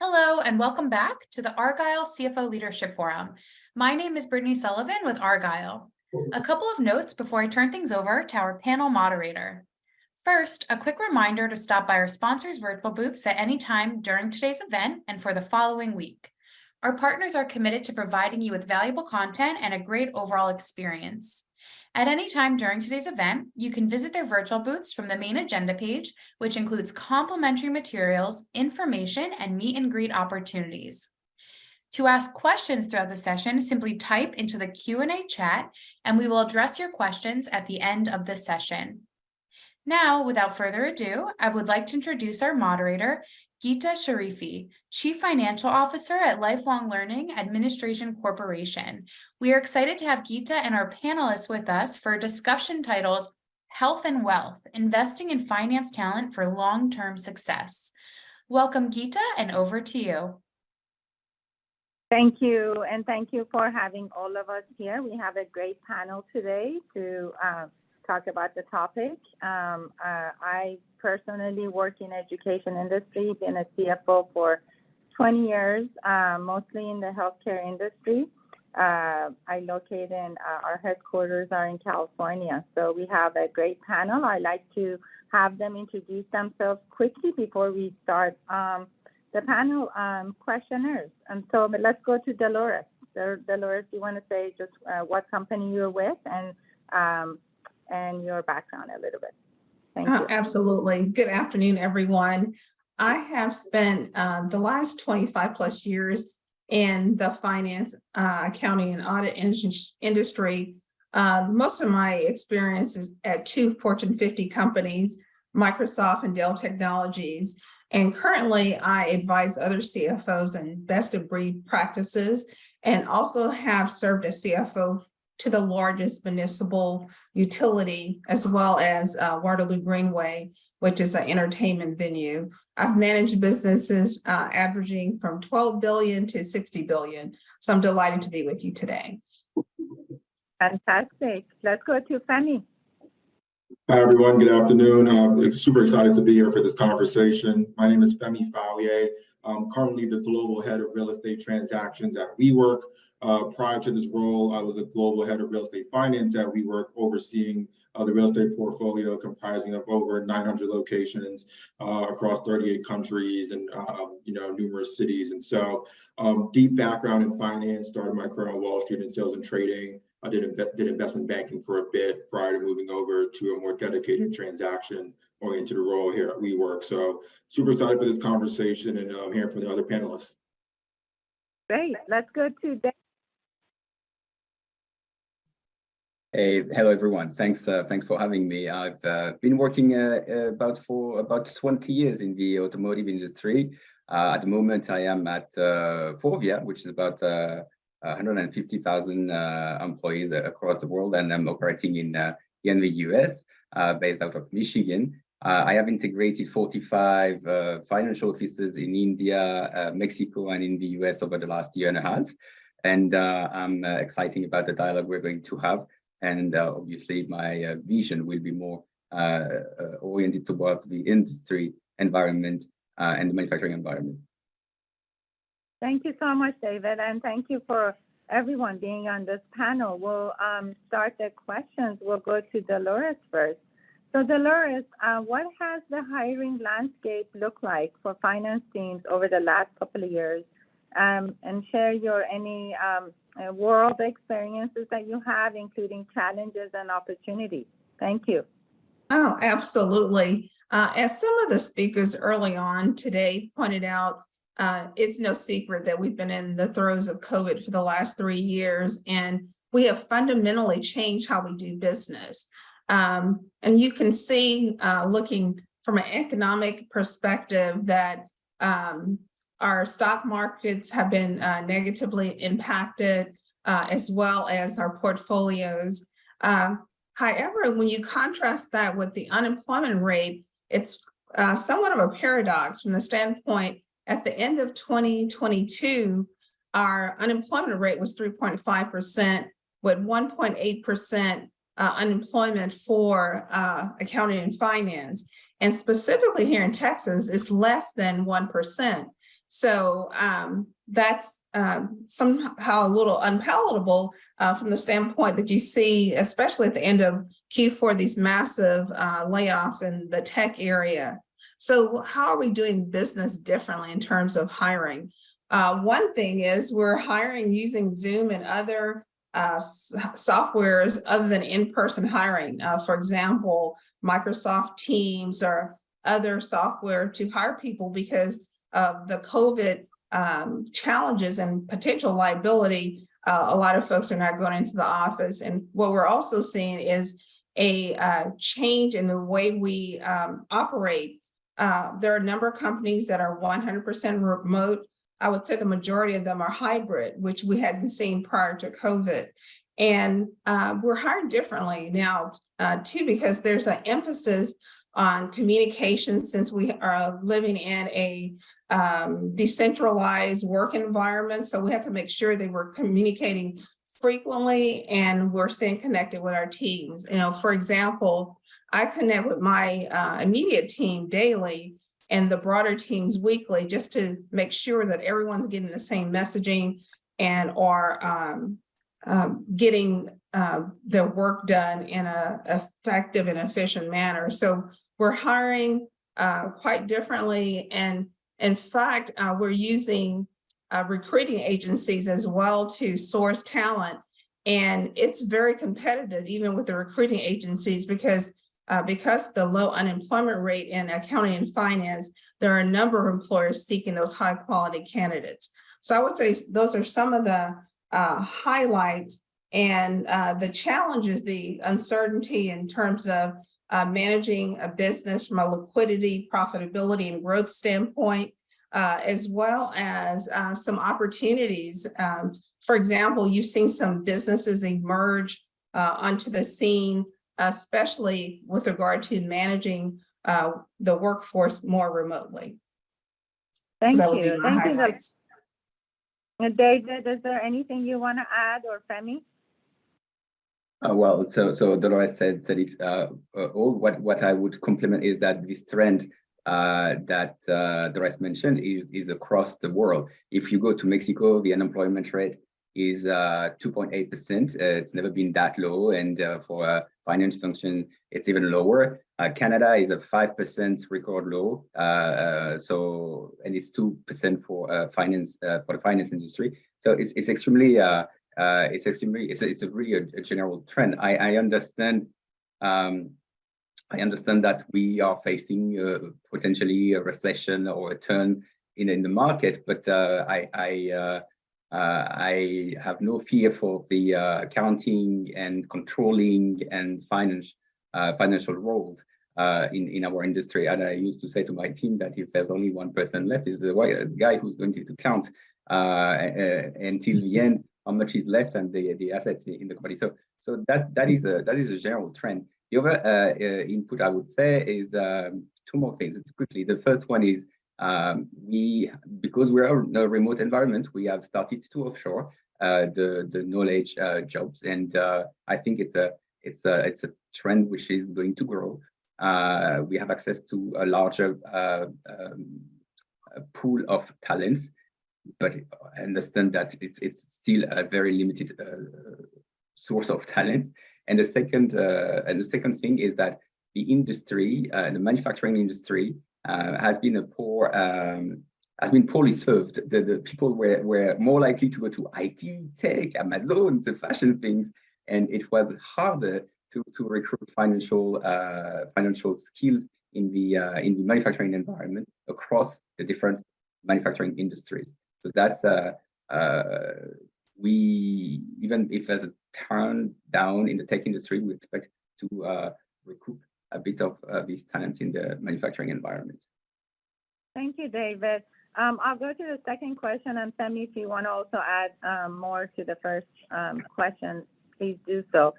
Hello, and welcome back to the Argyle CFO Leadership Forum. My name is Brittany Sullivan with Argyle. A couple of notes before I turn things over to our panel moderator. First, a quick reminder to stop by our sponsors' virtual booths at any time during today's event and for the following week. Our partners are committed to providing you with valuable content and a great overall experience. At any time during today's event, you can visit their virtual booths from the main agenda page, which includes complimentary materials, information, and meet and greet opportunities. To ask questions throughout the session, simply type into the Q&A chat, and we will address your questions at the end of the session. Now, without further ado, I would like to introduce our moderator, Geeta Sharifi, Chief Financial Officer at Lifelong Learning Administration Corporation. We are excited to have Geeta and our panelists with us for a discussion titled Health and Wealth, Investing in Finance Talent for Long-Term Success. Welcome, Geeta, and over to you. Thank you, and thank you for having all of us here. We have a great panel today to talk about the topic. I personally work in education industry, been a CFO for 20 years, mostly in the healthcare industry. I located in, our headquarters are in California. So we have a great panel. I like to have them introduce themselves quickly before we start the panel questionnaires. And so let's go to Dolores. Dolores, you want to say just what company you're with and your background a little bit. Thank you. Absolutely. Good afternoon, everyone. I have spent the last 25 plus years in the finance, accounting, and audit industry. Most of my experience is at two Fortune 50 companies, Microsoft and Dell Technologies. And currently, I advise other CFOs on best of breed practices and also have served as CFO to the largest municipal utility, as well as Waterloo Greenway, which is an entertainment venue. I've managed businesses averaging from 12 billion to 60 billion. So I'm delighted to be with you today. Fantastic. Let's go to Femi. Hi, everyone. Good afternoon. Super excited to be here for this conversation. My name is Femi Fauye. I'm currently the Global Head of Real Estate Transactions at WeWork. Prior to this role, I was the Global Head of Real Estate Finance at WeWork, overseeing the real estate portfolio comprising of over 900 locations across 38 countries and numerous cities. And so deep background in finance, started my career on Wall Street in sales and trading. I did investment banking for a bit prior to moving over to a more dedicated transaction-oriented role here at WeWork. So super excited for this conversation and hearing from the other panelists. Great. Let's go to Dave. Hey, hello everyone. Thanks for having me. I've been working for about 20 years in the automotive industry. At the moment, I am at Forvia, which is about 150,000 employees across the world, and I'm operating in the US, based out of Michigan. I have integrated 45 financial offices in India, Mexico, and in the US over the last year and a half. And I'm excited about the dialogue we're going to have. And obviously, my vision will be more oriented towards the industry environment and the manufacturing environment. Thank you so much, David, and thank you for everyone being on this panel. We'll start the questions. We'll go to Dolores first. So Dolores, what has the hiring landscape looked like for finance teams over the last couple of years? And share any world experiences that you have, including challenges and opportunities. Thank you. Oh, absolutely. As some of the speakers early on today pointed out, it's no secret that we've been in the throes of COVID for the last 3 years, and we have fundamentally changed how we do business. And you can see, looking from an economic perspective, that our stock markets have been negatively impacted, as well as our portfolios. However, when you contrast that with the unemployment rate, it's somewhat of a paradox from the standpoint, at the end of 2022, our unemployment rate was 3.5%, with 1.8% unemployment for accounting and finance. And specifically here in Texas, it's less than 1%. So that's somehow a little unpalatable from the standpoint that you see, especially at the end of Q4, these massive layoffs in the tech area. So how are we doing business differently in terms of hiring? One thing is we're hiring using Zoom and other softwares other than in-person hiring. For example, Microsoft Teams or other software to hire people because of the COVID challenges and potential liability. A lot of folks are not going into the office. And what we're also seeing is a change in the way we operate. There are a number of companies that are 100% remote. I would say the majority of them are hybrid, which we hadn't seen prior to COVID. And we're hired differently now too, because there's an emphasis on communication since we are living in a decentralized work environment. So we have to make sure that we're communicating frequently and we're staying connected with our teams. You know, for example, I connect with my immediate team daily and the broader teams weekly, just to make sure that everyone's getting the same messaging and are getting their work done in an effective and efficient manner. So we're hiring quite differently. And in fact, we're using recruiting agencies as well to source talent. And it's very competitive, even with the recruiting agencies, because the low unemployment rate in accounting and finance, there are a number of employers seeking those high quality candidates. So I would say those are some of the highlights and the challenges, the uncertainty in terms of managing a business from a liquidity, profitability, and growth standpoint, as well as some opportunities. For example, you've seen some businesses emerge onto the scene, especially with regard to managing the workforce more remotely. Thank So that would be you. my Thank highlights. you. David, is there anything you want to add, or Femi? Well, so Dolores said it all. What I would complement is that this trend that Dolores mentioned is across the world. If you go to Mexico, the unemployment rate is 2.8%. It's never been that low, and for a finance function, it's even lower. Canada is a 5% record low, and it's 2% for finance for the finance industry. So it's extremely it's a really a general trend. I understand. I understand that we are facing potentially a recession or a turn in the market, but I have no fear for the accounting and controlling and financial roles in our industry. And I used to say to my team that if there's only one person left, is the guy who's going to count until the end how much is left and the assets in the company. So that is a general trend. The other input I would say is two more things. It's quickly. The first one is because we're in a remote environment, we have started to offshore the knowledge jobs, and I think it's a trend which is going to grow. We have access to a larger pool of talents, but I understand that it's still a very limited source of talent. And the second thing is that the industry, the manufacturing industry, has been poorly served. The people were more likely to go to IT, tech, Amazon, the fashion things, and it was harder to recruit financial skills in the manufacturing environment across the different manufacturing industries. So that's even if there's a turn down in the tech industry, we expect to recoup a bit of these talents in the manufacturing environment. Thank you, David. I'll go to the second question, and Femi, if you want to also add more to the first question, please do so.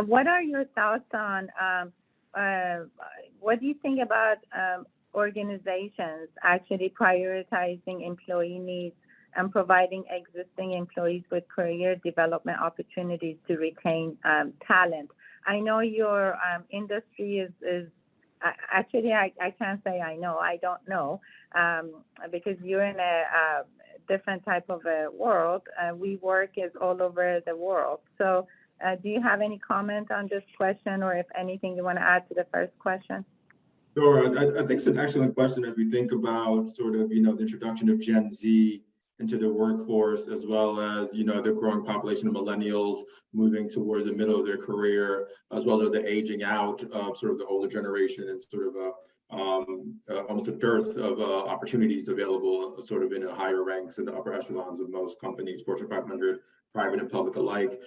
What are your thoughts on what do you think about organizations actually prioritizing employee needs and providing existing employees with career development opportunities to retain talent? I know your industry is actually, I can't say I know. I don't know, because you're in a different type of a world. We work is all over the world. So do you have any comment on this question, or if anything you want to add to the first question? Sure. I think it's an excellent question as we think about sort of, the introduction of Gen Z into the workforce, as well as, the growing population of millennials moving towards the middle of their career, as well as the aging out of sort of the older generation and sort of almost a dearth of opportunities available sort of in the higher ranks and the upper echelons of most companies, Fortune 500, private and public alike.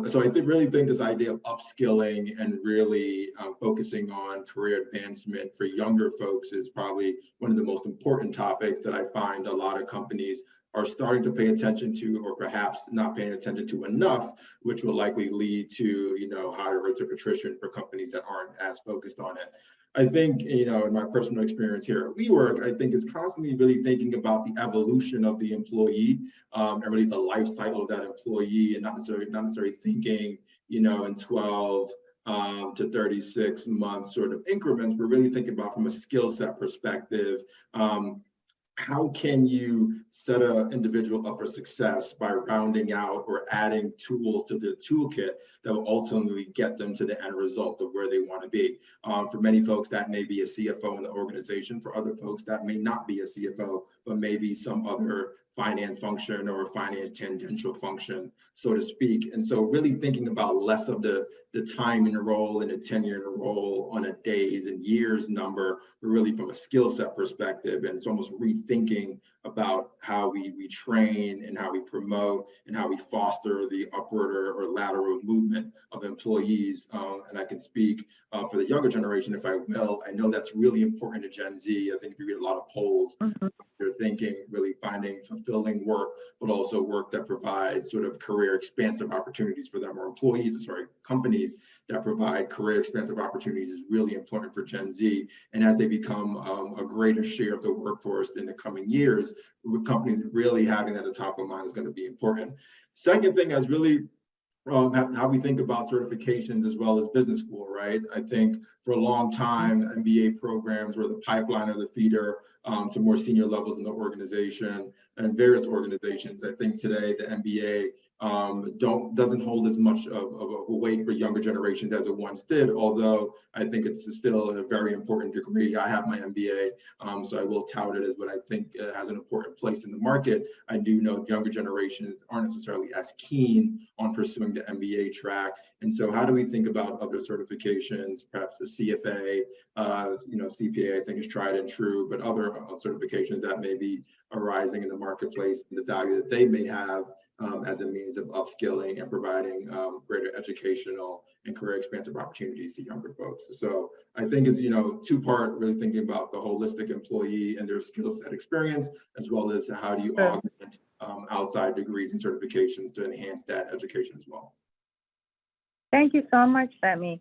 So I really think this idea of upskilling and really focusing on career advancement for younger folks is probably one of the most important topics that I find a lot of companies are starting to pay attention to, or perhaps not paying attention to enough, which will likely lead to, higher rates of attrition for companies that aren't as focused on it. I think, in my personal experience here at WeWork, I think is constantly really thinking about the evolution of the employee, and really the life cycle of that employee, and not necessarily thinking, in 12 to 36 months sort of increments, but really thinking about from a skill set perspective, how can you set an individual up for success by rounding out or adding tools to the toolkit that will ultimately get them to the end result of where they want to be? For many folks, that may be a CFO in the organization. For other folks, that may not be a CFO, but maybe some other finance function or finance tangential function, so to speak. And so really thinking about less of the time in a role and the tenure in a role on a days and years number, but really from a skill set perspective. And it's almost rethinking about how we train and how we promote and how we foster the upward or lateral movement of employees. And I can speak for the younger generation, if I will. I know that's really important to Gen Z. I think if you read a lot of polls, they're thinking really finding fulfilling work, but also work that provides sort of career expansive opportunities for them, or companies that provide career expansive opportunities is really important for Gen Z. And as they become a greater share of the workforce in the coming years, with companies really having that at the top of mind is going to be important. Second thing is really how we think about certifications as well as business school, right? I think for a long time, MBA programs were the pipeline or the feeder to more senior levels in the organization and various organizations. I think today the MBA doesn't hold as much of a weight for younger generations as it once did, although I think it's still a very important degree. I have my MBA, so I will tout it as what I think has an important place in the market. I do know younger generations aren't necessarily as keen on pursuing the MBA track. And so how do we think about other certifications, perhaps the CFA, CPA, I think is tried and true, but other certifications that may be arising in the marketplace and the value that they may have as a means of upskilling and providing greater educational and career expansive opportunities to younger folks. So I think it's, two-part, really thinking about the holistic employee and their skill set experience, as well as how do you augment outside degrees and certifications to enhance that education as well. Thank you so much, Femi.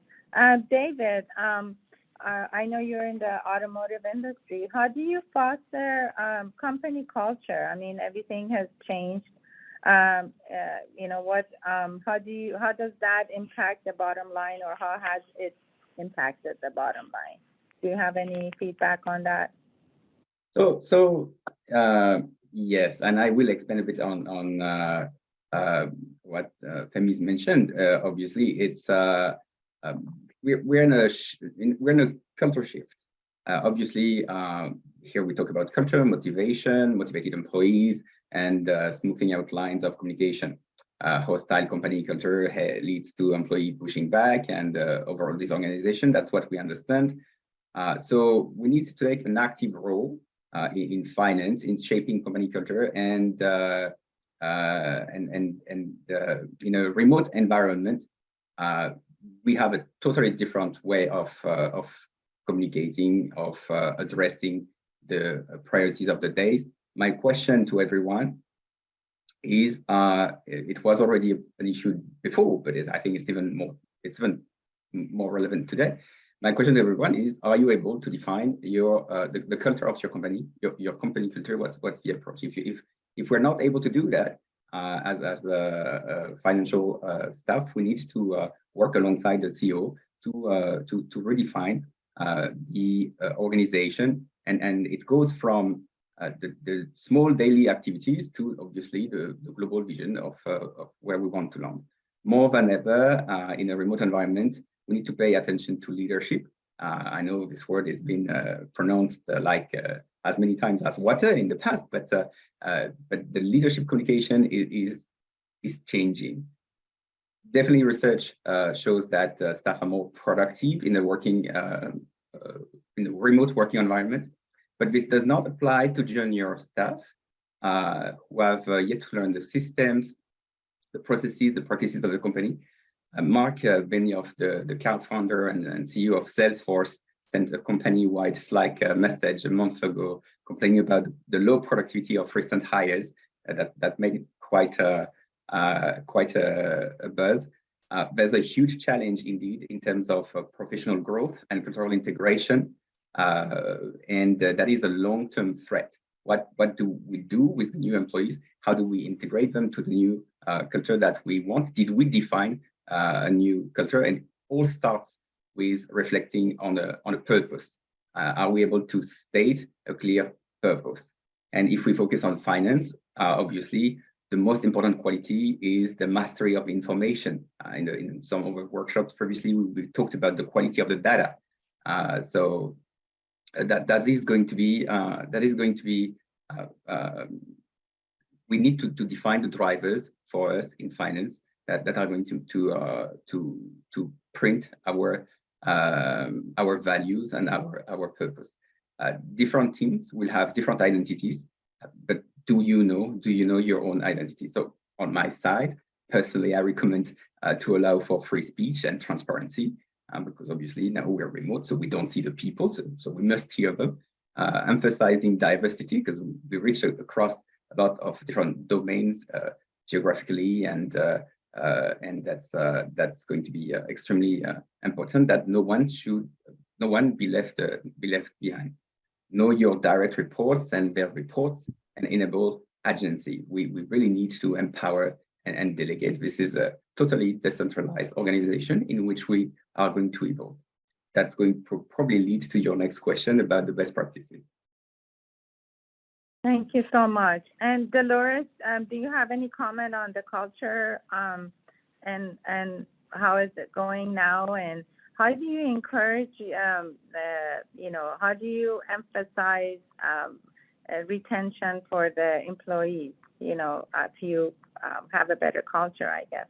David, I know you're in the automotive industry. How do you foster company culture? I mean, everything has changed. How does that impact the bottom line, or how has it impacted the bottom line? Do you have any feedback on that? So yes, and I will expand a bit on what Femi's mentioned. Obviously, it's we're in a culture shift. Obviously, here we talk about culture, motivation, motivated employees, and smoothing out lines of communication. Hostile company culture leads to employee pushing back and overall disorganization. That's what we understand. So we need to take an active role in finance, in shaping company culture, and in a remote environment, we have a totally different way of communicating, of addressing the priorities of the day. My question to everyone is, it was already an issue before, but I think it's even more relevant today. My question to everyone is, are you able to define your the culture of your company, your company culture? What's the approach? If we're not able to do that as a financial staff, we need to work alongside the CEO to redefine the organization, and it goes from the small daily activities to obviously the global vision of where we want to land. More than ever, in a remote environment, we need to pay attention to leadership. I know this word has been pronounced as many times as water in the past, but the leadership communication is changing. Definitely, research shows that staff are more productive in a remote working environment, but this does not apply to junior staff who have yet to learn the systems, the processes, the practices of the company. Mark Benioff, the co-founder and CEO of Salesforce, sent a company-wide Slack message a month ago complaining about the low productivity of recent hires. That made it quite a buzz. There's a huge challenge indeed in terms of professional growth and cultural integration, and that is a long-term threat. What do we do with the new employees? How do we integrate them to the new culture that we want? Did we define a new culture? And it all starts with reflecting on a purpose. Are we able to state a clear purpose? And if we focus on finance, obviously, the most important quality is the mastery of information. In some of our workshops previously, we talked about the quality of the data. So that is going to be we need to define the drivers for us in finance that are going to print our values and our purpose. Different teams will have different identities, but do you know your own identity? So on my side, personally, I recommend to allow for free speech and transparency, because obviously now we're remote, so we don't see the people, so we must hear them. Emphasizing diversity, because we reach across a lot of different domains geographically, and that's going to be extremely important. That no one be left behind. Know your direct reports and their reports, and enable agency. We really need to empower and delegate. This is a totally decentralized organization in which we are going to evolve. That's going to probably lead to your next question about the best practices. Thank you so much. And Dolores, do you have any comment on the culture and how is it going now? And how do you encourage, how do you emphasize retention for the employees, to have a better culture, I guess?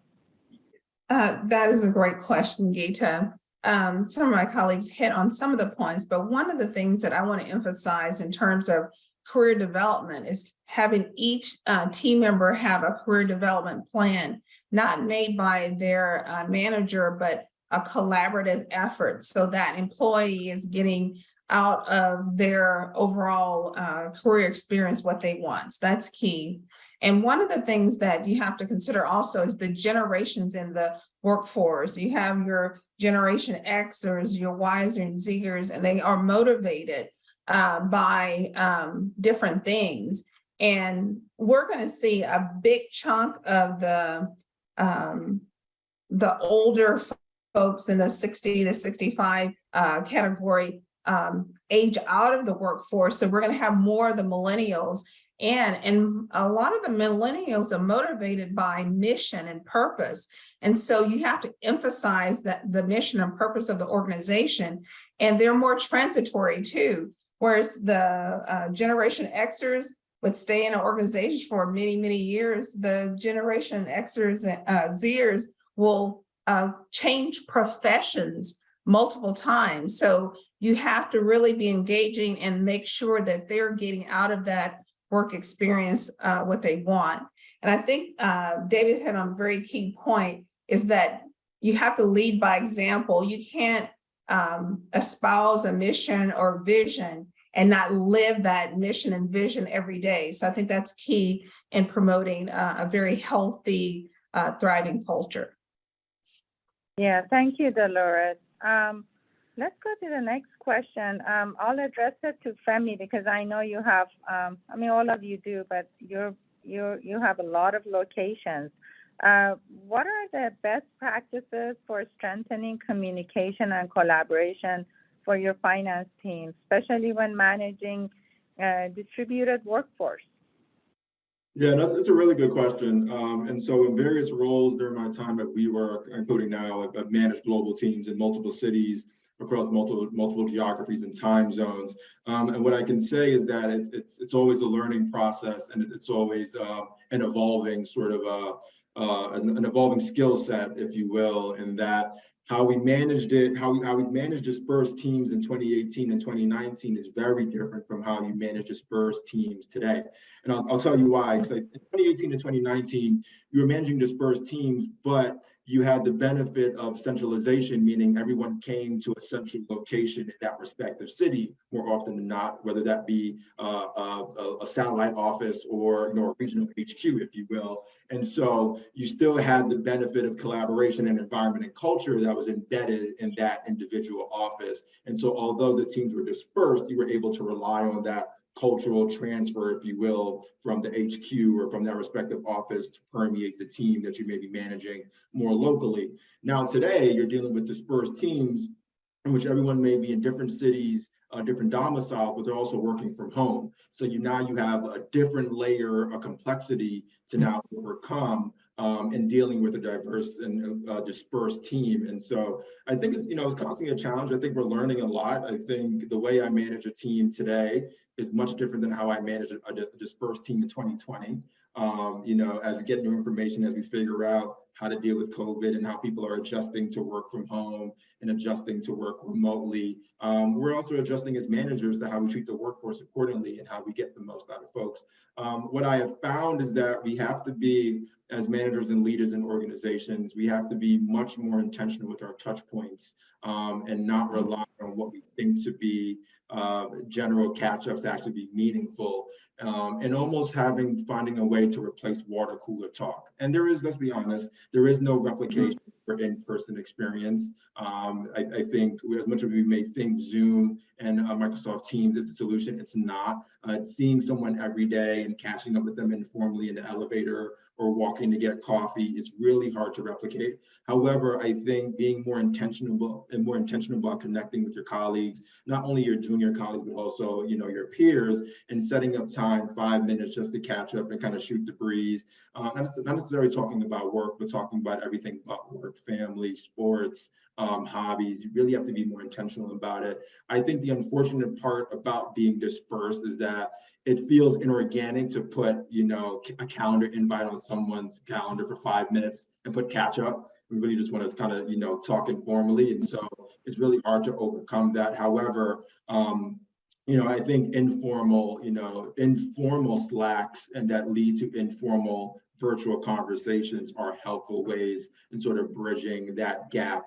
That is a great question, Geeta. Some of my colleagues hit on some of the points, but one of the things that I want to emphasize in terms of career development is having each team member have a career development plan, not made by their manager, but a collaborative effort, so that employee is getting out of their overall career experience what they want. So that's key. And one of the things that you have to consider also is the generations in the workforce. You have your Generation Xers, your Ys and Zers, and they are motivated by different things. And we're going to see a big chunk of the older folks in the 60 to 65 category age out of the workforce. So we're going to have more of the millennials. And a lot of the millennials are motivated by mission and purpose. And so you have to emphasize that the mission and purpose of the organization, and they're more transitory too. Whereas the Generation Xers would stay in an organization for many, many years, the Generation Xers and Zers will change professions multiple times. So you have to really be engaging and make sure that they're getting out of that work experience what they want. And I think David had on a very key point is that you have to lead by example. You can't espouse a mission or vision and not live that mission and vision every day. So I think that's key in promoting a very healthy, thriving culture. Yeah, thank you, Dolores. Let's go to the next question. I'll address it to Femi because I know you have, all of you do, but you have a lot of locations. What are the best practices for strengthening communication and collaboration for your finance team, especially when managing distributed workforce? Yeah, it's a really good question. And so in various roles during my time at WeWork, including now, I've managed global teams in multiple cities across multiple geographies and time zones. And what I can say is that it's always a learning process, and it's always an evolving sort of an evolving skill set, if you will, in that how we managed it, how we managed dispersed teams in 2018 and 2019 is very different from how you manage dispersed teams today. And I'll tell you why. Because in 2018 and 2019, you were managing dispersed teams, but you had the benefit of centralization, meaning everyone came to a central location in that respective city more often than not, whether that be a satellite office or a regional HQ, if you will. And so you still had the benefit of collaboration and environment and culture that was embedded in that individual office. And so although the teams were dispersed, you were able to rely on that cultural transfer, if you will, from the HQ or from that respective office to permeate the team that you may be managing more locally. Now, today, you're dealing with dispersed teams in which everyone may be in different cities, different domiciles, but they're also working from home. So now you have a different layer of complexity to now overcome in dealing with a diverse and dispersed team. And so I think it's constantly a challenge. I think we're learning a lot. I think the way I manage a team today is much different than how I managed a dispersed team in 2020. As we get new information, as we figure out how to deal with COVID and how people are adjusting to work from home and adjusting to work remotely. We're also adjusting as managers to how we treat the workforce accordingly and how we get the most out of folks. What I have found is that we have to be, as managers and leaders in organizations, we have to be much more intentional with our touch points and not rely on what we think to be general catch-ups to actually be meaningful, and almost finding a way to replace water cooler talk. And there is, let's be honest, there is no replication for in-person experience. I think as much as we may think Zoom and Microsoft Teams is the solution, it's not. Seeing someone every day and catching up with them informally in the elevator or walking to get coffee is really hard to replicate. However, I think being more intentional about connecting with your colleagues, not only your junior colleagues, but also your peers, and setting up time, 5 minutes just to catch up and kind of shoot the breeze. Not necessarily talking about work, but talking about everything but work, family, sports, hobbies. You really have to be more intentional about it. I think the unfortunate part about being dispersed is that it feels inorganic to put, a calendar invite on someone's calendar for 5 minutes and put catch up. We really just want to kind of, talk informally. And so it's really hard to overcome that. However, I think informal Slacks and that lead to informal virtual conversations are helpful ways in sort of bridging that gap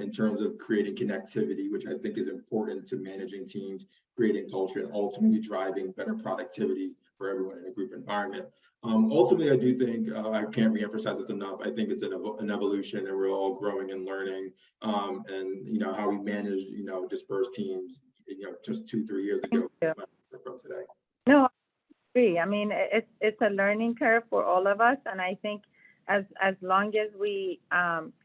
in terms of creating connectivity, which I think is important to managing teams, creating culture, and ultimately driving better productivity for everyone in a group environment. Ultimately, I do think, I can't reemphasize this enough, I think it's an evolution, and we're all growing and learning, and how we manage, dispersed teams, just 2-3 years ago from today. No, I agree. I mean, it's a learning curve for all of us, and I think as long as we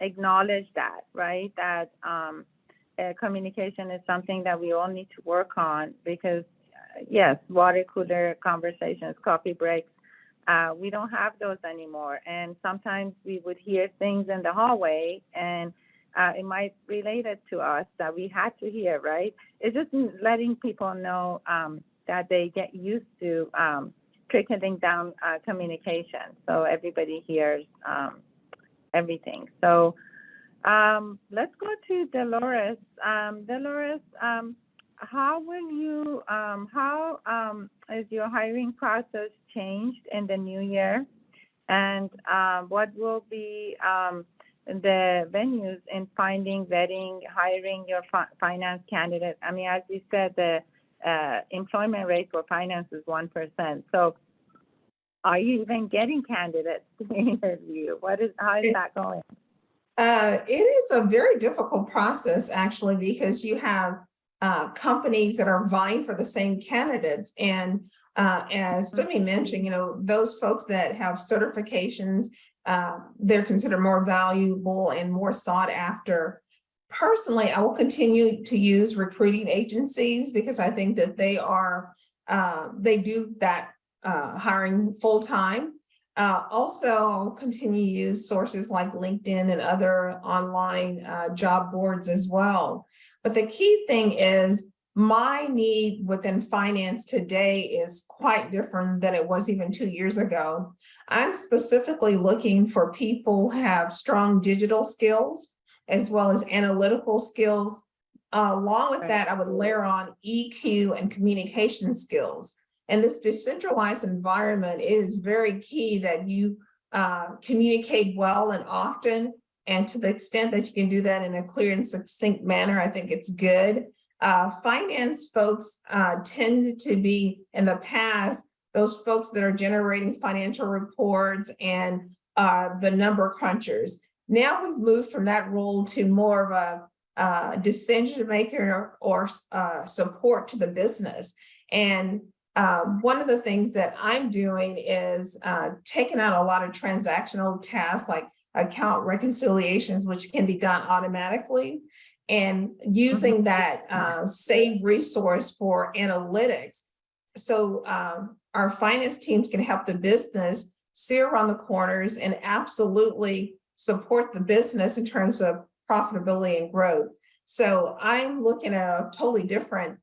acknowledge that, right, that communication is something that we all need to work on, because yes, water cooler conversations, coffee breaks, we don't have those anymore. And sometimes we would hear things in the hallway, and it might relate it to us that we had to hear, right? It's just letting people know that they get used to trickling down communication, so everybody hears everything. So let's go to Dolores. Dolores, how is your hiring process changed in the new year, and what will be the venues in finding, vetting, hiring your finance candidate? I mean, as you said, the employment rate for finance is 1%. So are you even getting candidates to interview? How is that going? It is a very difficult process, actually, because you have companies that are vying for the same candidates. And as Femi mentioned, those folks that have certifications, they're considered more valuable and more sought after. personally, I will continue to use recruiting agencies because I think that they do that hiring full time. Also, I'll continue to use sources like LinkedIn and other online job boards as well. But the key thing is my need within finance today is quite different than it was even 2 years ago. I'm specifically looking for people who have strong digital skills as well as analytical skills. Along with that, I would layer on EQ and communication skills. And this decentralized environment is very key that you communicate well and often. And to the extent that you can do that in a clear and succinct manner, I think it's good. Finance folks tend to be, in the past, those folks that are generating financial reports and the number crunchers. Now we've moved from that role to more of a decision maker or support to the business. And one of the things that I'm doing is taking out a lot of transactional tasks like account reconciliations, which can be done automatically, and using that save resource for analytics. So our finance teams can help the business see around the corners and absolutely support the business in terms of profitability and growth. So I'm looking at a totally different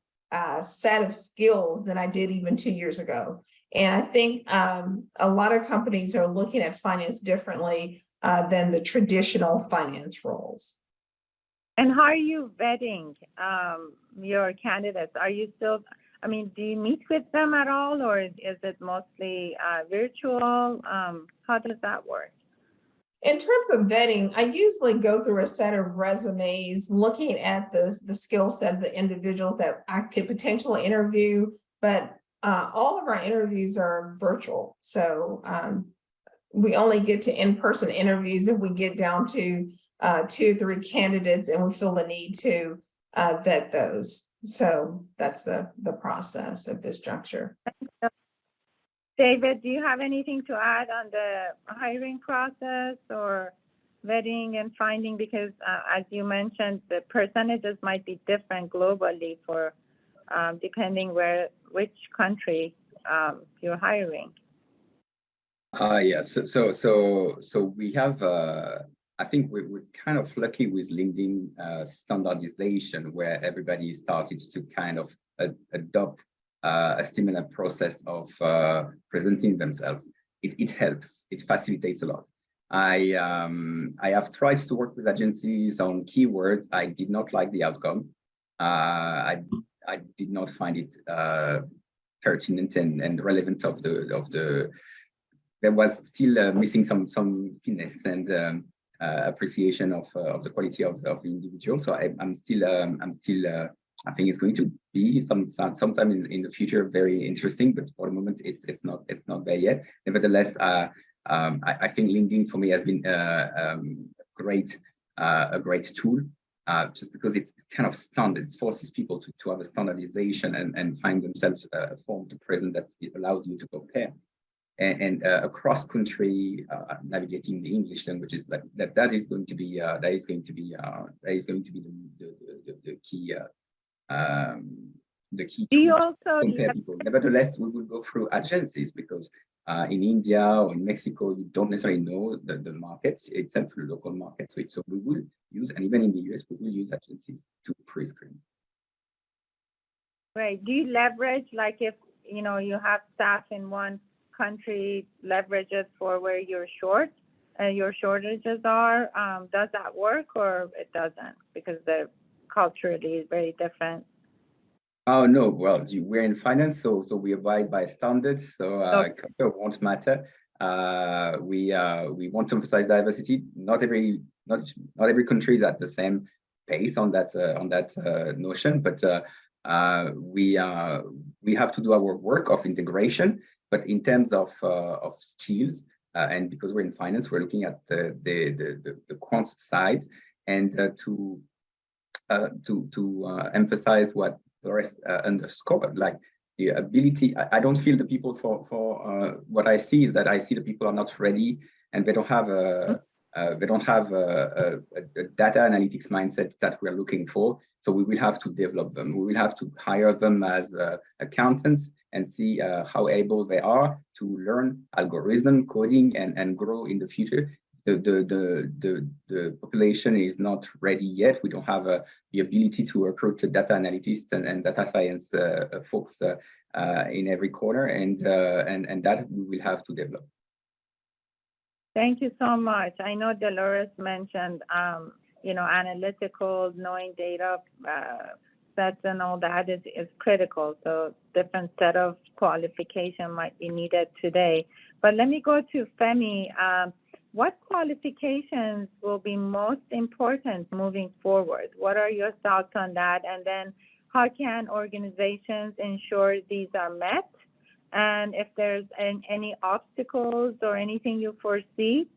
set of skills than I did even 2 years ago. And I think a lot of companies are looking at finance differently than the traditional finance roles. And how are you vetting your candidates? Are you still, I mean, do you meet with them at all, or is it mostly virtual? How does that work? In terms of vetting, I usually go through a set of resumes, looking at the skill set of the individual that I could potentially interview, but all of our interviews are virtual. So we only get to in-person interviews if we get down to 2 or 3 candidates and we feel the need to vet those. So that's the process at this juncture. David, do you have anything to add on the hiring process or vetting and finding? Because as you mentioned, the percentages might be different globally for depending which country you're hiring. Yes. So we have. I think we're kind of lucky with LinkedIn standardization, where everybody started to kind of adopt a similar process of presenting themselves. It helps. It facilitates a lot. I have tried to work with agencies on keywords. I did not like the outcome. I did not find it pertinent and relevant of the. There was still missing some finesse and appreciation of the quality of the individual. So I'm still. I think it's going to be sometime in the future very interesting, but for the moment it's not there yet. Nevertheless, I think LinkedIn for me has been a great tool, just because it's kind of standard. It forces people to have a standardization and find themselves a form to present that allows you to compare. And across country navigating the English languages, that is going to be the key. The key do you to also compare people. Nevertheless, we will go through agencies because in India or in Mexico, you don't necessarily know the markets itself, the local markets. So we will use, and even in the US, we will use agencies to pre-screen. Right. Do you leverage, like if you have staff in one country, leverage it for where you're short, your shortages are? Does that work or it doesn't because the culturally is very different? Oh no, well, we're in finance, so we abide by standards. So culture won't matter. We want to emphasize diversity. Not every country is at the same pace on that notion, but we have to do our work of integration. But in terms of skills, and because we're in finance, we're looking at the quant side, and to emphasize what the rest underscored, like the ability. I don't feel the people for what I see is that I see the people are not ready and they don't have a They don't have a data analytics mindset that we're looking for. So we will have to develop them. We will have to hire them as accountants and see how able they are to learn algorithm coding and grow in the future. The population is not ready yet. We don't have the ability to recruit data analysts and data science folks in every corner, and that we will have to develop. Thank you so much. I know Dolores mentioned, analytical, knowing data sets and all that is critical. So different set of qualification might be needed today. But let me go to Femi. What qualifications will be most important moving forward? What are your thoughts on that? And then how can organizations ensure these are met? And if there's any obstacles or anything you foresee?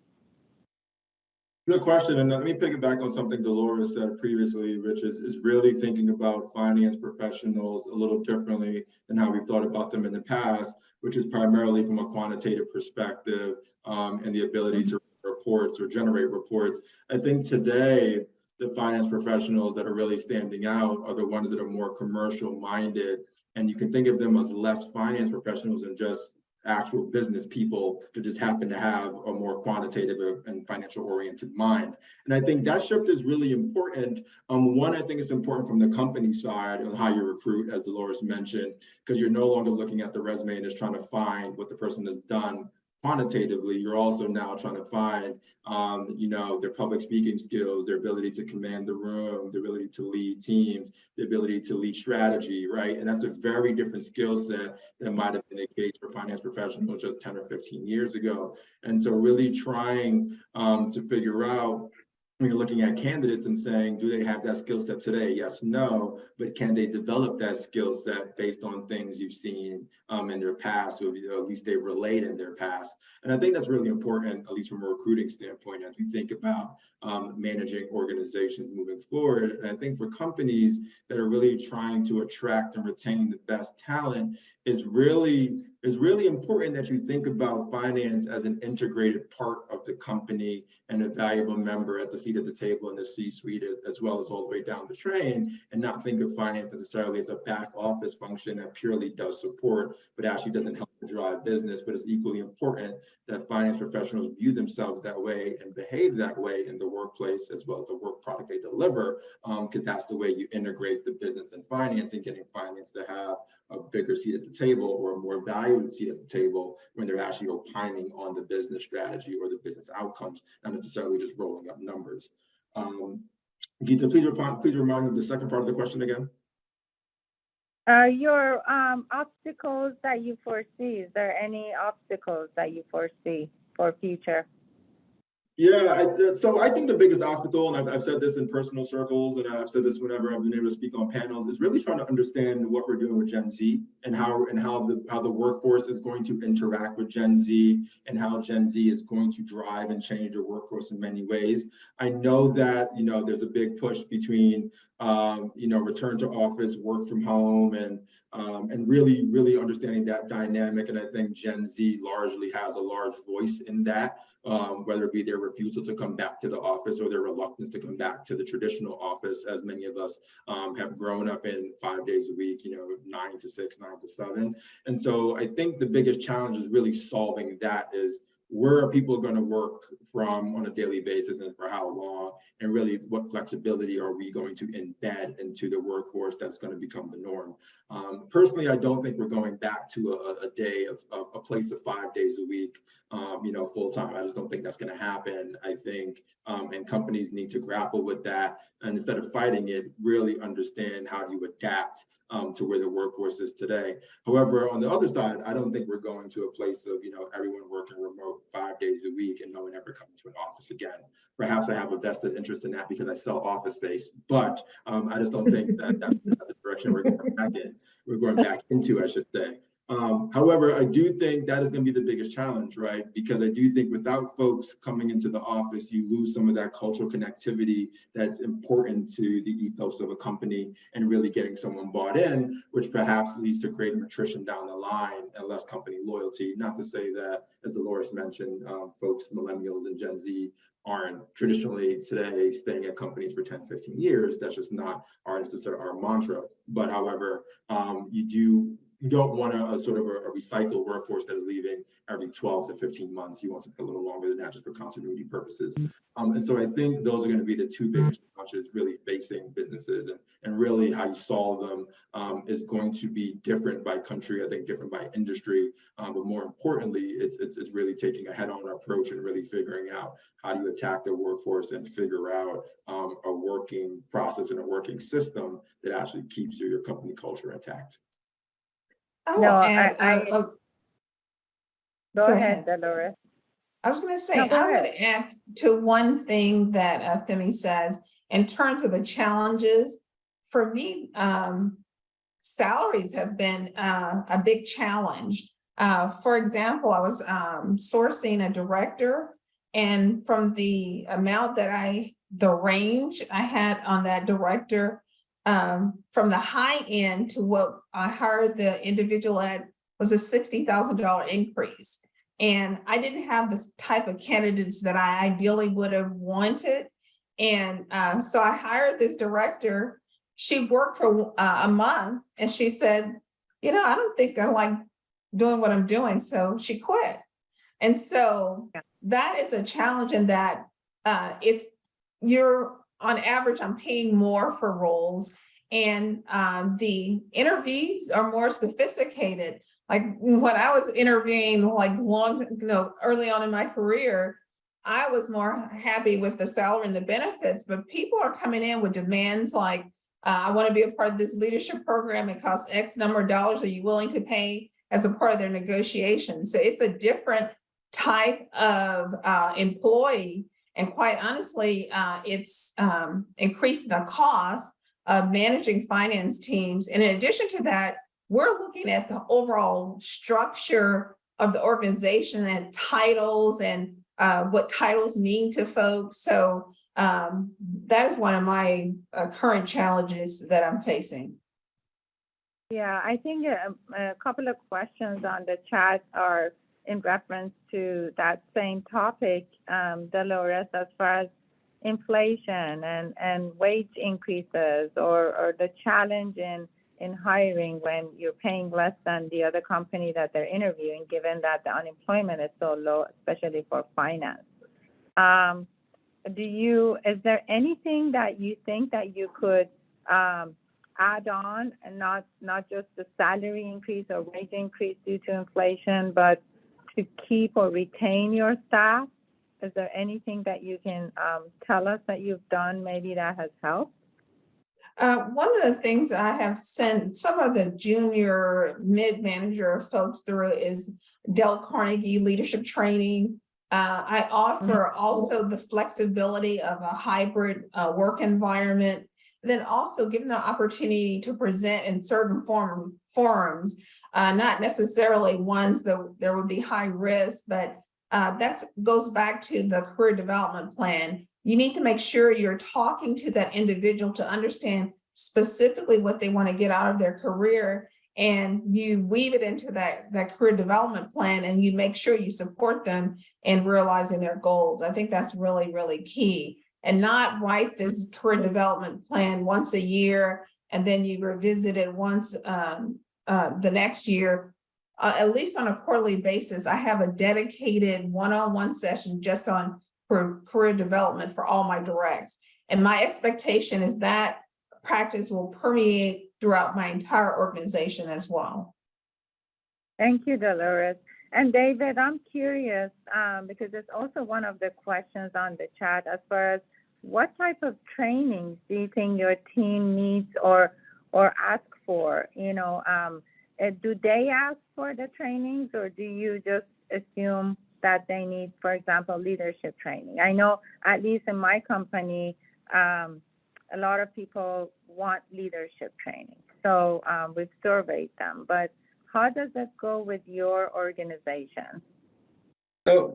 Good question. And let me piggyback on something Dolores said previously, which is really thinking about finance professionals a little differently than how we've thought about them in the past, which is primarily from a quantitative perspective and the ability to reports or generate reports. I think today, the finance professionals that are really standing out are the ones that are more commercial minded. And you can think of them as less finance professionals and just actual business people that just happen to have a more quantitative and financial oriented mind. And I think that shift is really important. One, I think it's important from the company side on how you recruit, as Dolores mentioned, because you're no longer looking at the resume and just trying to find what the person has done quantitatively. You're also now trying to find, their public speaking skills, their ability to command the room, the ability to lead teams, the ability to lead strategy, right? And that's a very different skill set than might have been the case for finance professionals just 10 or 15 years ago. And so really trying to figure out, when you're looking at candidates and saying, do they have that skill set today? Yes, no, but can they develop that skill set based on things you've seen in their past, or at least they relate in their past? And I think that's really important, at least from a recruiting standpoint, as we think about managing organizations moving forward. And I think for companies that are really trying to attract and retain the best talent, is really important that you think about finance as an integrated part of the company and a valuable member at the seat at the table in the C-suite, as well as all the way down the train, and not think of finance necessarily as a back office function that purely does support, but actually doesn't help to drive business. But it's equally important that finance professionals view themselves that way and behave that way in the workplace, as well as the work product they deliver, because that's the way you integrate the business and finance, and getting finance to have a bigger seat at the table or a more valued seat at the table when they're actually opining on the business strategy or the business outcomes, not necessarily just rolling up numbers. Geeta, please remind me of the second part of the question again. Your obstacles that you foresee, is there any obstacles that you foresee for future? Yeah, so I think the biggest obstacle, and I've said this in personal circles, and I've said this whenever I've been able to speak on panels, is really trying to understand what we're doing with Gen Z and how the workforce is going to interact with Gen Z, and how Gen Z is going to drive and change the workforce in many ways. I know that there's a big push between return to office, work from home, and really understanding that dynamic. And I think Gen Z largely has a large voice in that. Whether it be their refusal to come back to the office or their reluctance to come back to the traditional office, as many of us have grown up in 5 days a week, 9 to 6, 9 to 7. And so I think the biggest challenge is really solving that, is where are people going to work from on a daily basis and for how long, and really what flexibility are we going to embed into the workforce that's going to become the norm. Personally, I don't think we're going back to a day of a place of 5 days a week, full time. I just don't think that's going to happen. I think, and companies need to grapple with that, and instead of fighting it, really understand how do you adapt to where the workforce is today. However, on the other side, I don't think we're going to a place of, everyone working remote 5 days a week and no one ever coming to an office again. Perhaps I have a vested interest in that because I sell office space, but I just don't think that's the direction we're going back in. We're going back into, I should say. However, I do think that is going to be the biggest challenge, right? Because I do think without folks coming into the office, you lose some of that cultural connectivity that's important to the ethos of a company and really getting someone bought in, which perhaps leads to greater attrition down the line and less company loyalty. Not to say that, as Dolores mentioned, folks, millennials and Gen Z aren't traditionally today staying at companies for 10, 15 years. That's just not our mantra. But however, you don't want a sort of a recycled workforce that is leaving every 12 to 15 months. You want something a little longer than that just for continuity purposes. And so I think those are going to be the two biggest challenges really facing businesses, and really how you solve them is going to be different by country, I think different by industry. But more importantly, it's really taking a head-on approach and really figuring out how do you attack the workforce and figure out a working process and a working system that actually keeps your company culture intact. Go ahead, Dolores. I was going to say, No, go I would ahead. add to one thing that Femi says in terms of the challenges. For me, salaries have been a big challenge. For example, I was sourcing a director, and from the amount that the range I had on that director, from the high end to what I hired the individual at was a $60,000 increase. And I didn't have this type of candidates that I ideally would have wanted. And so I hired this director. She worked for a month and she said, I don't think I like doing what I'm doing. So she quit. And so that is a challenge in that on average, I'm paying more for roles, and the interviews are more sophisticated. Like when I was interviewing, early on in my career, I was more happy with the salary and the benefits, but people are coming in with demands like, I want to be a part of this leadership program. It costs X number of dollars. Are you willing to pay as a part of their negotiation? So it's a different type of employee. And quite honestly, it's increasing the cost of managing finance teams. And in addition to that, we're looking at the overall structure of the organization and titles and what titles mean to folks. So that is one of my current challenges that I'm facing. Yeah, I think a couple of questions on the chat are in reference to that same topic, Dolores, as far as inflation and wage increases or the challenge in hiring when you're paying less than the other company that they're interviewing, given that the unemployment is so low, especially for finance. Is there anything that you think that you could add on, and not just the salary increase or wage increase due to inflation, but to keep or retain your staff? Is there anything that you can tell us that you've done maybe that has helped? One of the things I have sent some of the junior mid-manager folks through is Dale Carnegie leadership training. I offer also the flexibility of a hybrid work environment, then also give them the opportunity to present in certain forums, not necessarily ones that there would be high risk, but that goes back to the career development plan. You need to make sure you're talking to that individual to understand specifically what they want to get out of their career, and you weave it into that career development plan, and you make sure you support them in realizing their goals. I think that's really, really key. And not write this career development plan once a year and then you revisit it once the next year. At least on a quarterly basis, I have a dedicated one-on-one session just on career development for all my directs. And my expectation is that practice will permeate throughout my entire organization as well. Thank you, Dolores. And David, I'm curious, because it's also one of the questions on the chat, as far as what type of trainings do you think your team needs or ask for? Do they ask for the trainings, or do you just assume that they need, for example, leadership training? I know, at least in my company, a lot of people want leadership training. So we've surveyed them, but How does it go with your organization? So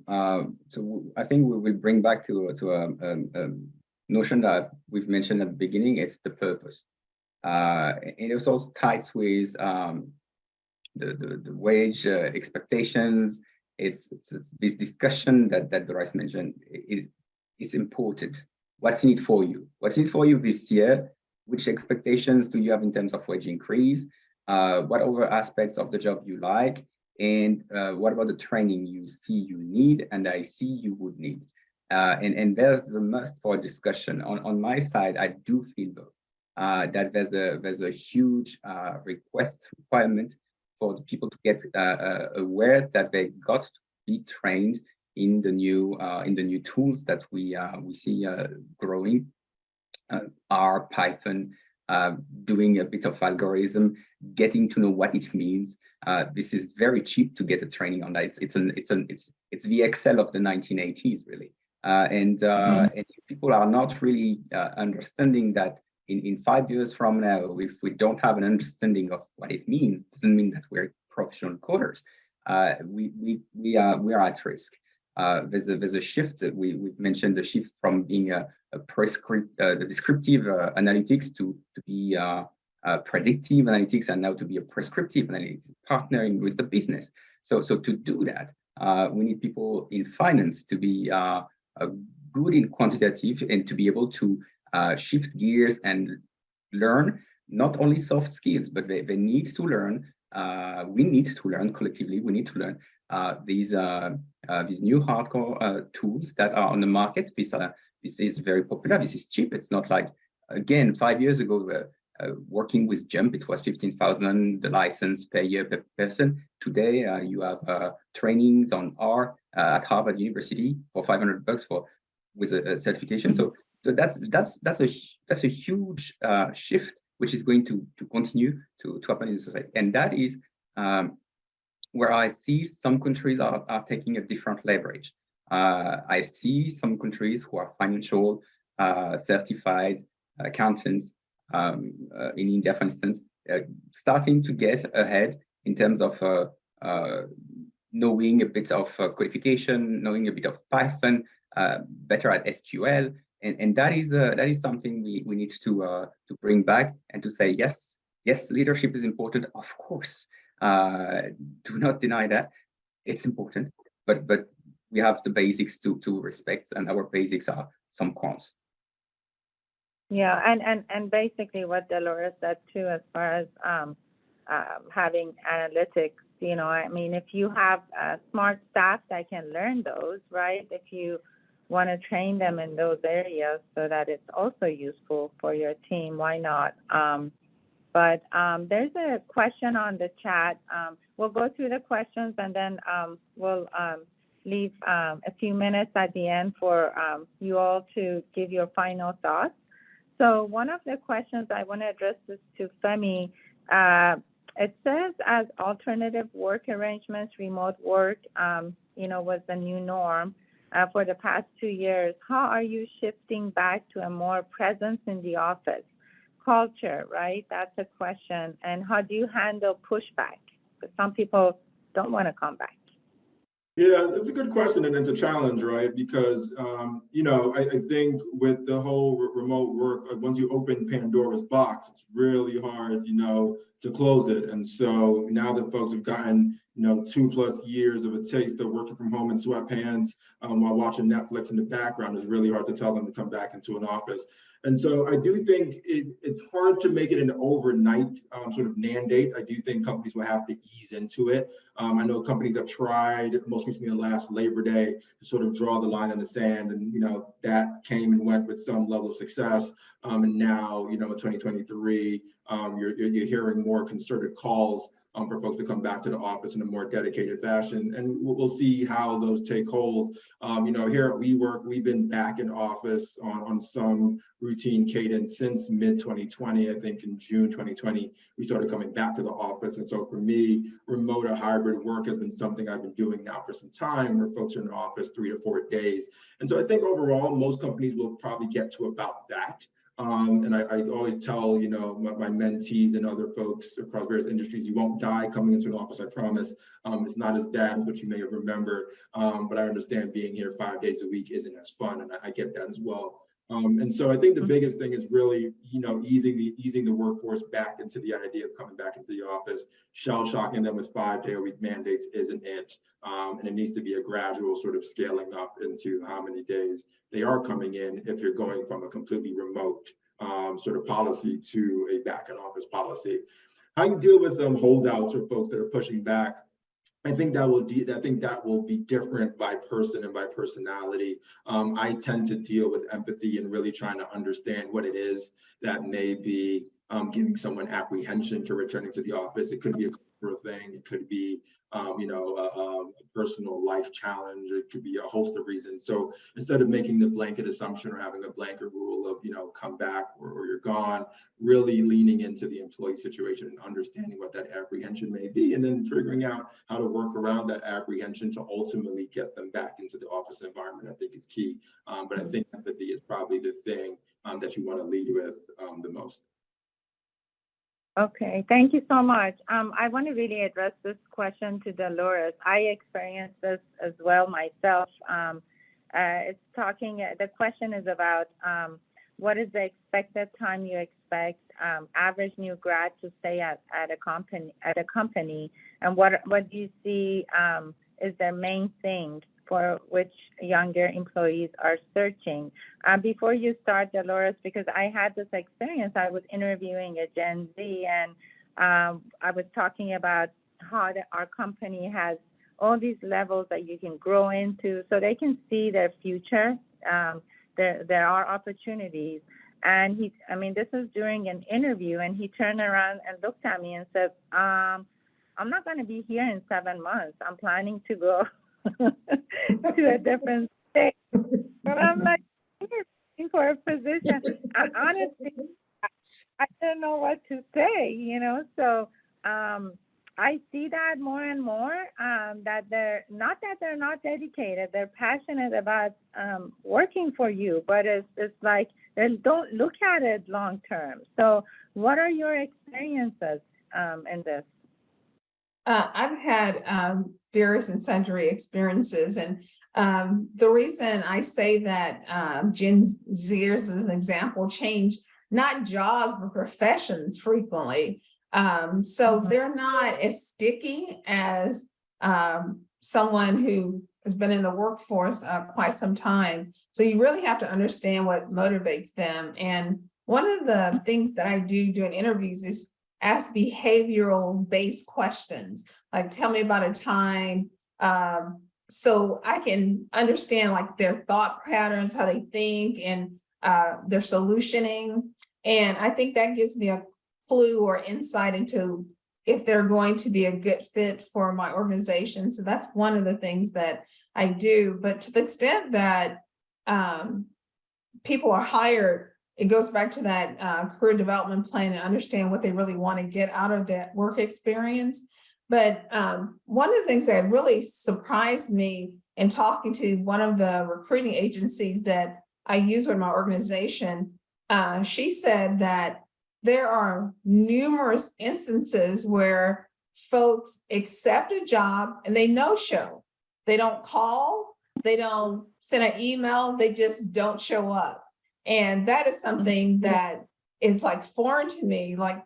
I think we will bring back to a notion that we've mentioned at the beginning. It's the purpose. It also ties with the wage expectations. It's this discussion that Doris mentioned. It's important. What's in it for you? What's in it for you this year? Which expectations do you have in terms of wage increase? What other aspects of the job you like? And what about the training you see you need and I see you would need? And there's a must for discussion. On my side, I do feel that there's a huge requirement for the people to get aware that they got to be trained in the new tools that we see growing. R, Python, doing a bit of algorithm, getting to know what it means. This is very cheap to get a training on that. It's the Excel of the 1980s, really. And if people are not really understanding that in 5 years from now, if we don't have an understanding of what it means, doesn't mean that we're professional coders. We are at risk. There's a shift that we've mentioned, the shift from being a descriptive analytics to be predictive analytics, and now to be a prescriptive analytics, partnering with the business. So to do that, we need people in finance to be good in quantitative and to be able to shift gears and learn not only soft skills, but they need to learn. We need to learn collectively. We need to learn these new hardcore tools that are on the market. This is very popular. This is cheap. It's not like, again, 5 years ago, working with JUMP, it was 15,000 the license per year per person. Today, you have trainings on R at Harvard University for $500 with a certification. So that's a huge shift, which is going to continue to happen in society. And that is where I see some countries are taking a different leverage. I see some countries who are financial certified accountants in India, for instance, starting to get ahead in terms of knowing a bit of codification, knowing a bit of Python, better at SQL, and that is something we need to bring back and to say yes, leadership is important, of course. Do not deny that it's important, but we have the basics to respect, and our basics are some quants. Yeah, and basically what Dolores said too, as far as having analytics, I mean, if you have smart staff that can learn those, right? If you want to train them in those areas so that it's also useful for your team, why not? But there's a question on the chat. We'll go through the questions and then we'll leave a few minutes at the end for you all to give your final thoughts. So one of the questions I want to address is to Femi. It says as alternative work arrangements, remote work, was the new norm for the past 2 years. How are you shifting back to a more presence in the office? Culture, right? That's a question. And how do you handle pushback? Because some people don't want to come back. Yeah, it's a good question, and it's a challenge, right? Because, I think with the whole remote work, once you open Pandora's box, it's really hard, to close it. And so now that folks have gotten, 2+ years of a taste of working from home in sweatpants while watching Netflix in the background, it's really hard to tell them to come back into an office. And so I do think it's hard to make it an overnight sort of mandate. I do think companies will have to ease into it. I know companies have tried, most recently last Labor Day, to sort of draw the line in the sand, and that came and went with some level of success. And now, in 2023, you're hearing more concerted calls for folks to come back to the office in a more dedicated fashion, and we'll see how those take hold. Here at WeWork, we've been back in office on some routine cadence since mid-2020. I think in June 2020, we started coming back to the office. And so for me, remote or hybrid work has been something I've been doing now for some time, where folks are in the office 3 to 4 days. And so I think overall, most companies will probably get to about that. And I always tell, my mentees and other folks across various industries, you won't die coming into an office, I promise. It's not as bad as what you may have remembered, but I understand being here 5 days a week isn't as fun, and I get that as well. And so I think the biggest thing is really, easing the workforce back into the idea of coming back into the office. Shell shocking them with 5-day-a-week mandates isn't it. And it needs to be a gradual sort of scaling up into how many days they are coming in if you're going from a completely remote sort of policy to a back in office policy. How you deal with holdouts or folks that are pushing back, I think that will be different by person and by personality. I tend to deal with empathy and really trying to understand what it is that may be giving someone apprehension to returning to the office. It could be a cultural thing. It could be a personal life challenge. It could be a host of reasons. So instead of making the blanket assumption or having a blanket rule of, come back or you're gone, really leaning into the employee situation and understanding what that apprehension may be, and then figuring out how to work around that apprehension to ultimately get them back into the office environment, I think is key. But I think empathy is probably the thing that you want to lead with the most. Okay, thank you so much. I want to really address this question to Dolores. I experienced this as well myself. The question is about what is the expected time you expect average new grad to stay at a company, and what do you see is the main thing for which younger employees are searching? Before you start, Dolores, because I had this experience, I was interviewing a Gen Z, and I was talking about how our company has all these levels that you can grow into so they can see their future. There are opportunities. And this is during an interview, and he turned around and looked at me and said, I'm not going to be here in 7 months. I'm planning to go to a different state. But I'm like, you're looking for a position. Honestly, I don't know what to say, So I see that more and more, that they're not dedicated. They're passionate about working for you, but it's like they don't look at it long term. So what are your experiences in this? I've had various and sundry experiences, and the reason I say that Gen Zers, as an example, change not jobs but professions frequently. So they're not as sticky as someone who has been in the workforce quite some time. So you really have to understand what motivates them. And one of the things that I do during interviews is ask behavioral based questions, like tell me about a time, so I can understand like their thought patterns, how they think, and their solutioning. And I think that gives me a clue or insight into if they're going to be a good fit for my organization. So that's one of the things that I do. But to the extent that people are hired, it goes back to that career development plan and understand what they really want to get out of that work experience. But one of the things that really surprised me in talking to one of the recruiting agencies that I use with my organization, she said that there are numerous instances where folks accept a job and they no-show. They don't call, they don't send an email, they just don't show up. And that is something that is like foreign to me. Like,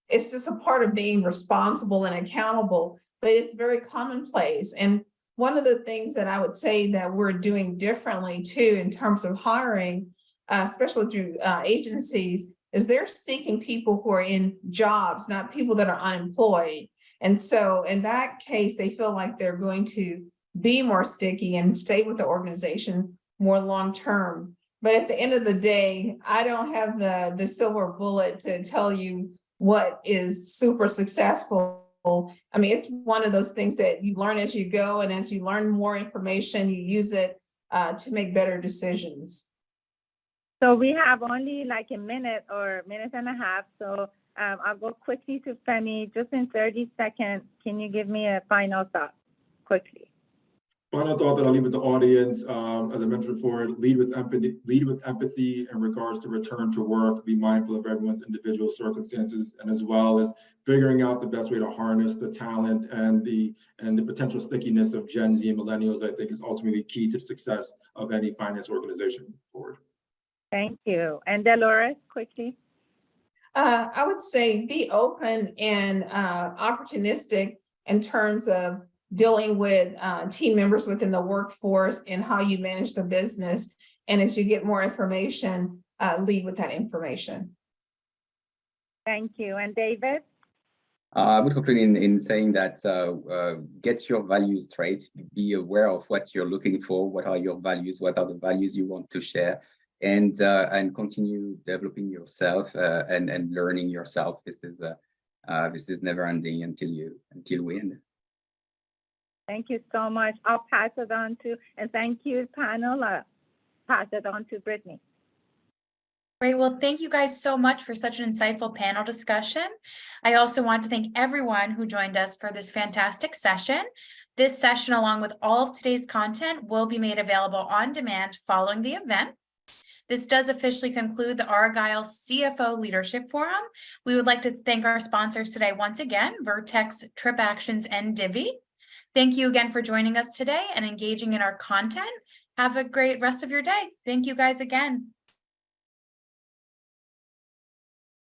it's just a part of being responsible and accountable, but it's very commonplace. And one of the things that I would say that we're doing differently too, in terms of hiring, especially through agencies, is they're seeking people who are in jobs, not people that are unemployed. And so in that case, they feel like they're going to be more sticky and stay with the organization more long-term. But at the end of the day, I don't have the silver bullet to tell you what is super successful. I mean, it's one of those things that you learn as you go, and as you learn more information, you use it to make better decisions. So we have only like a minute or minute and a half. So I'll go quickly to Femi, just in 30 seconds. Can you give me a final thought quickly? Final thought that I'll leave with the audience, as I mentioned before, lead with empathy in regards to return to work, be mindful of everyone's individual circumstances, and as well as figuring out the best way to harness the talent and the potential stickiness of Gen Z and millennials, I think is ultimately key to the success of any finance organization forward. Thank you. And Dolores, quickly. I would say be open and opportunistic in terms of dealing with team members within the workforce and how you manage the business. And as you get more information, lead with that information. Thank you. And David? I would conclude in saying that get your values straight, be aware of what you're looking for, what are your values, what are the values you want to share, and continue developing yourself and learning yourself. This is never ending until we end. Thank you so much. I'll pass it on to, and thank you, panel. Pass it on to Brittany. Great. Well, thank you guys so much for such an insightful panel discussion. I also want to thank everyone who joined us for this fantastic session. This session, along with all of today's content, will be made available on demand following the event. This does officially conclude the Argyle CFO Leadership Forum. We would like to thank our sponsors today once again, Vertex, TripActions, and Divvy. Thank you again for joining us today and engaging in our content. Have a great rest of your day. Thank you guys again.